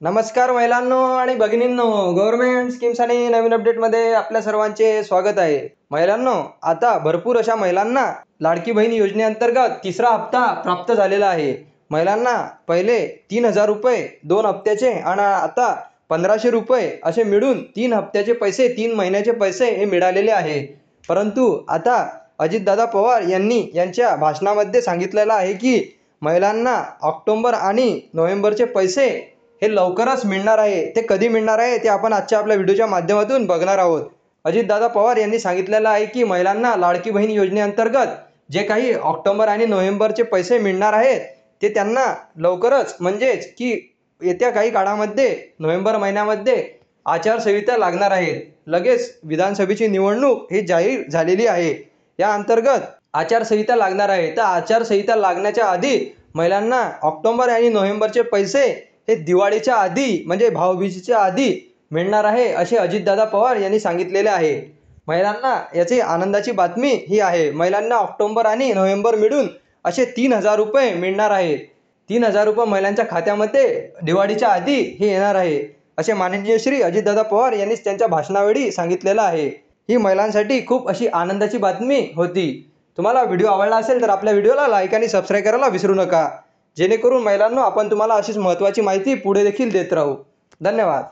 नमस्कार महिलांनो आणि भगिनींनो, government schemes आणि नवीन अपडेटमध्ये आपल्या सर्वांचे स्वागत आहे। महिलांनो, आता भरपूर अशा महिलांना लाडकी बहीण योजनेअंतर्गत तिसरा हप्ता प्राप्त झालेला आहे। महिलांना पहिले 3000 रुपये 2 हप्त्याचे आणि आता 1500 रुपये असे मिळून 3 हप्त्याचे पैसे 3 महिन्याचे पैसे हे मिळालेले आहे। परंतु आता अजितदादा पवार यांनी यांच्या भाषणामध्ये सांगितलेलं आहे की महिलांना ऑक्टोबर आणि नोव्हेंबरचे पैसे हे लवकरच मिळणार आहे। ते कधी मिळणार आहे ते आपण आजच्या आपल्या व्हिडिओच्या माध्यमातून बघणार आहोत। अजितदादा पवार यांनी सांगितलेलं आहे की महिलांना लाडकी बहीण योजनेअंतर्गत जे काही ऑक्टोबर आणि नोव्हेंबरचे पैसे मिळणार आहेत ते त्यांना लवकरच म्हणजेच की येत्या काही काळामध्ये नोव्हेंबर महिन्यामध्ये आचारसंहिता लागणार आहे। लगेच विधानसभेची निवडणूक ही जाहीर झालेली आहे। या अंतर्गत आचारसंहिता लागणार आहे। तर आचारसंहिता लागण्याच्या आधी महिलांना ऑक्टोबर आणि नोव्हेंबरचे पैसे हे दिवाळीच्या आधी म्हणजे भाऊबीजेच्या आधी मिळणार आहे असे अजितदादा पवार यांनी सांगितलेले आहे। महिलांना याची आनंदाची बातमी ही आहे। महिलांना ऑक्टोबर आणि नोव्हेंबर मिळून असे 3000 रुपये मिळणार आहेत। 3000 रुपये महिलांच्या खात्यामध्ये दिवाळीच्या आधी हे येणार आहे असे माननीय श्री अजितदादा पवार यांनी त्यांच्या भाषणावेळी सांगितलेलं आहे। ही महिलांसाठी खूप अशी आनंदाची बातमी होती। तुम्हाला व्हिडिओ आवडला असेल तर आपल्या व्हिडिओला लाईक आणि सबस्क्राइब करायला विसरू नका, जेणेकरून महिलांनो आपण तुम्हाला अशीच महत्त्वाची माहिती पुढे देखील देत राहू। धन्यवाद।